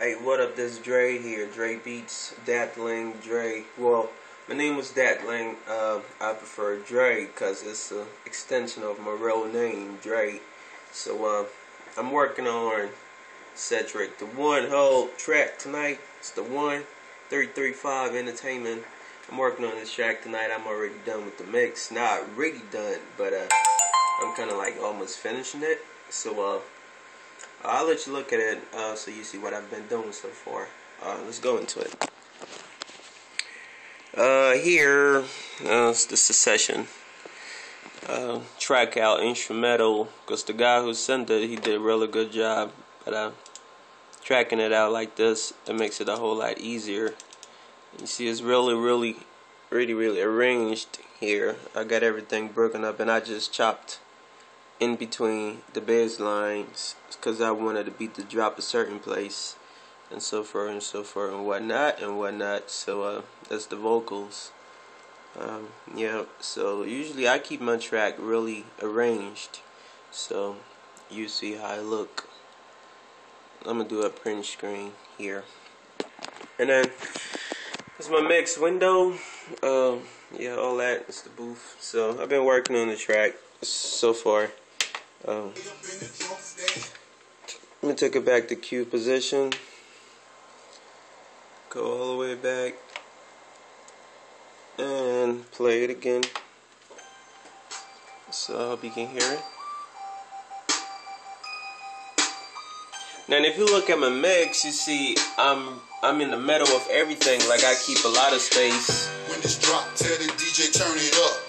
Hey, what up? This is Dred here. Dred Beats, Datlink, Dred. Well, my name was Datlink. I prefer Dred because it's an extension of my real name, Dred. So, I'm working on Cedric. The one whole track tonight. It's the 1335 Entertainment. I'm working on this track tonight. I'm already done with the mix. Not really done, but I'm kind of like almost finishing it. So, I'll let you look at it so you see what I've been doing so far. Let's go into it. Here, it's the Secession track out instrumental, because the guy who sent it, he did a really good job at tracking it out like this. It makes it a whole lot easier. You see, it's really arranged here. I got everything broken up, and I just chopped in between the bass lines because I wanted the beat to drop a certain place, and so forth and whatnot. So that's the vocals. Yeah, so usually I keep my track really arranged, so you see how I look. I'm gonna do a print screen here, and then it's my mix window. Yeah, all that is the booth. So I've been working on the track so far. Let me take it back to Q position. Go all the way back and play it again. So I hope you can hear it. Now, if you look at my mix, you see I'm in the middle of everything. Like, I keep a lot of space. When this drop, tell the DJ turn it up.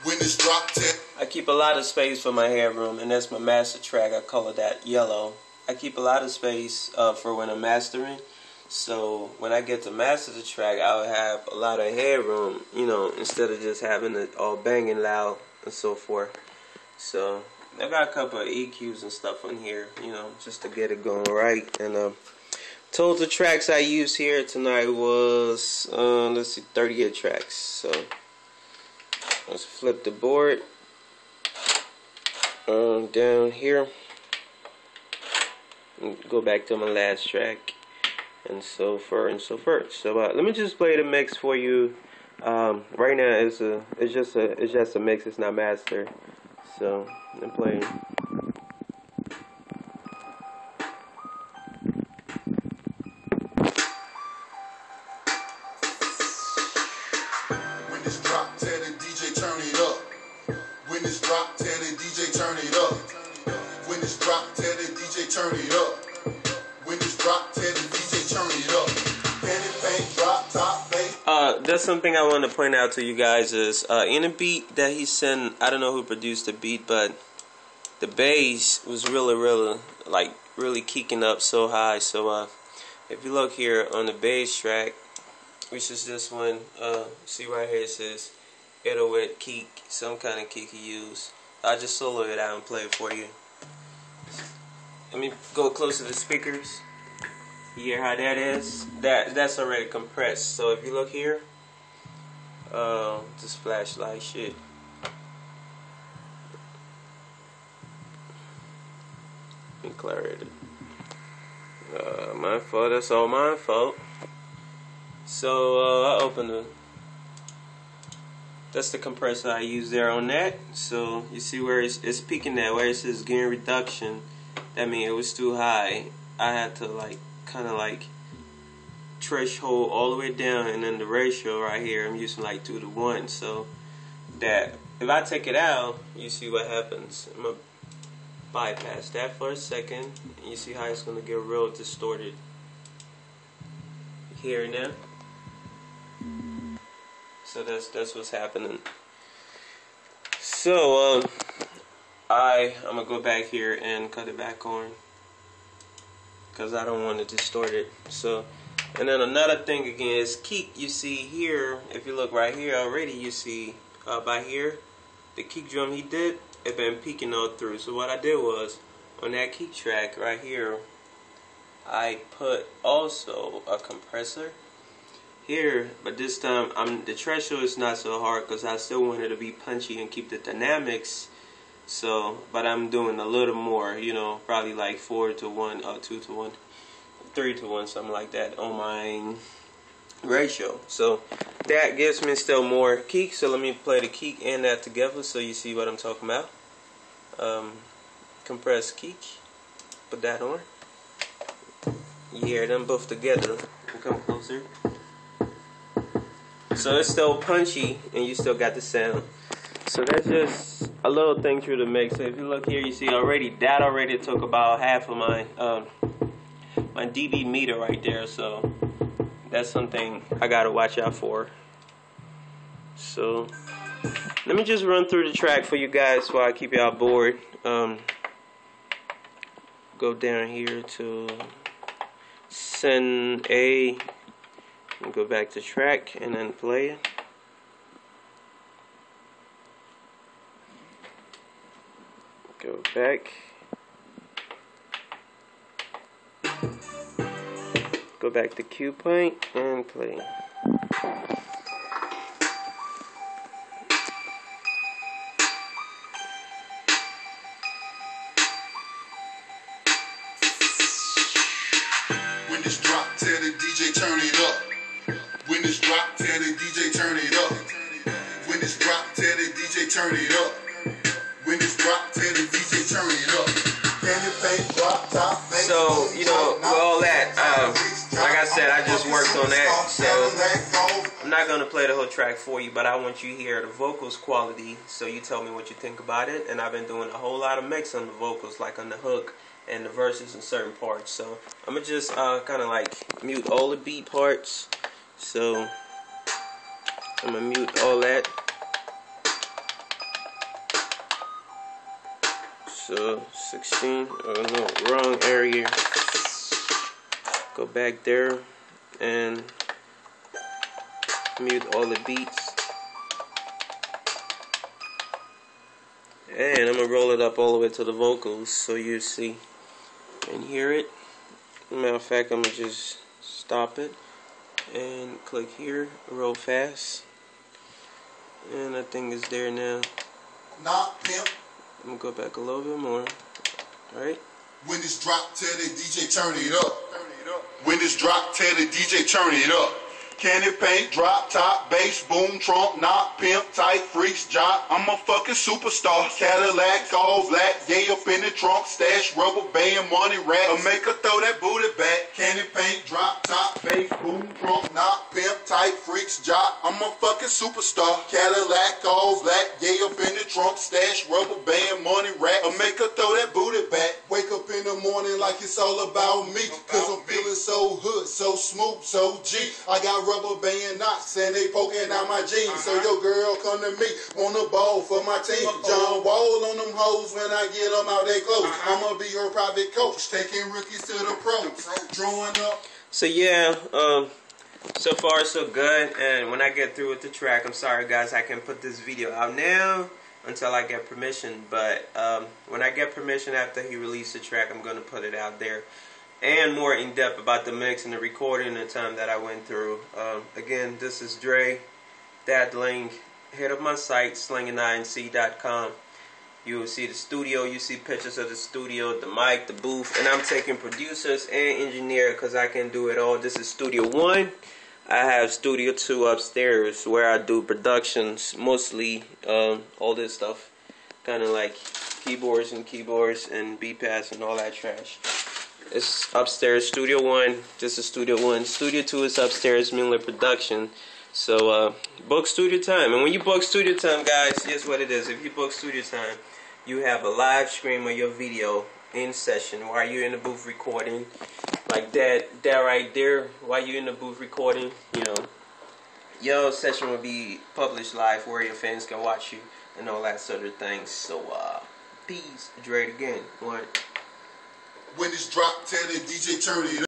When this drop, I keep a lot of space for my headroom, and that's my master track. I color that yellow. I keep a lot of space for when I'm mastering. So when I get to master the track, I'll have a lot of headroom, you know, instead of just having it all banging loud and so forth. So I got a couple of EQs and stuff on here, you know, just to get it going right. And total tracks I used here tonight was, let's see, 38 tracks. So let's flip the board down here and go back to my last track, and so forth and so forth. So let me just play the mix for you. Right now it's just a mix. It's not master. So I'm playing. when this drop, tell the DJ turn it up. When this drop, tell the DJ turn it up. When this drop, tell the DJ turn it up. When this drop, tell the DJ turn it up. Anything drop, top, bass. That's something I want to point out to you guys is in a beat that he sent. I don't know who produced the beat, but the bass was really kicking up so high. So if you look here on the bass track, which is this one, see right here it says 808 kick, some kind of kick he used. I just solo it out and play it for you. Let me go close to the speakers. You hear how that is? That's already compressed. So if you look here, this flashlight shit. Let me clear it. My fault. That's all my fault. So I opened the. That's the compressor I used there on that. So you see where it's peaking that where it says gain reduction. That means it was too high. I had to kind of threshold all the way down, and then the ratio right here I'm using 2:1. So that if I take it out, you see what happens. I'm gonna bypass that for a second. And you see how it's gonna get real distorted here and there. So that's what's happening. So I'm gonna go back here and cut it back on because I don't want to distort it. So, and then another thing again is kick. You see here, if you look right here already, you see by here the kick drum he did, it been peaking all through. So what I did was on that kick track right here, I put also a compressor here, but this time the threshold is not so hard because I still want it to be punchy and keep the dynamics. So, but I'm doing a little more, you know, probably 4 to 1 or 2 to 1. 3-to-1, something like that on my ratio. So that gives me still more kick. So let me play the kick and that together so you see what I'm talking about. Compressed kick. Put that on. You hear them both together. Come closer. So it's still punchy and you still got the sound. So that's just a little thing through the mix. So if you look here, you see that already took about half of my my dB meter right there. So that's something I gotta watch out for. So let me just run through the track for you guys while I keep y'all bored. Go down here to send A and go back to track and then play it. Go back. Go back to cue point and play. When this drop, tell the DJ turn it up. When this drop, tell the DJ turn it up. When this drop, tell the DJ turn it up. When this drop, tell the DJ turn it up. Can you paint drop top? So, you know, with all that, like I said, I just worked on that. So I'm not gonna play the whole track for you, but I want you to hear the vocals quality. So you tell me what you think about it. And I've been doing a whole lot of mix on the vocals, like on the hook and the verses in certain parts. So I'm gonna just kind of like mute all the beat parts. So I'm gonna mute all that. So 16, oh no, wrong area. Go back there and mute all the beats. And I'm gonna roll it up all the way to the vocals so you see and hear it. Matter of fact, I'm gonna just stop it and click here, roll fast, and I think it's there now. Not pimp. I'm gonna go back a little bit more. Alright. When this drop, tell the DJ turn it up. When this drop, tell the DJ turn it up. Candy paint, drop top, bass, boom, trunk, knock, pimp, tight, freaks, jock. I'm a fucking superstar. Cadillac, all black, gay up in the trunk, stash, rubber band, money rack. I make her throw that booty back. Candy paint, drop top, bass, boom, trunk, knock, pimp, tight, freaks, jock. I'm a fucking superstar. Cadillac, all black, gay up in the trunk, stash, rubber band, money rack. I make her throw that booty back. Wake up in the morning like it's all about me. Cause I'm feeling so hood, so smooth, so G. I got rubber band knots and they poking out my jeans. So your girl come to me, want a ball for my team. John Wall on them hoes when I get them out they clothes. I'ma be her private coach, taking rookies to the pros. Drawing up. So yeah, so far so good. And when I get through with the track, I'm sorry guys, I can put this video out now until I get permission. But when I get permission after he released the track, I'm gonna put it out there. And more in depth about the mix and the recording and the time that I went through. Again, this is Dred, Datlink. Hit up my site, slinging9c.com. You will see the studio, you see pictures of the studio, the mic, the booth, and I'm taking producers and engineer because I can do it all. This is Studio 1. I have Studio 2 upstairs where I do productions, mostly all this stuff. Kind of like keyboards and beat pads and all that trash. It's upstairs, Studio 1. This is Studio 1. Studio 2 is upstairs, Miller Production. So, book studio time. And when you book studio time, guys, here's what it is. If you book studio time, you have a live stream of your video in session while you're in the booth recording. Like that right there, while you're in the booth recording, you know, your session will be published live where your fans can watch you and all that sort of things. So, peace. Dred again. One. When this drop, tell the DJ turn it up.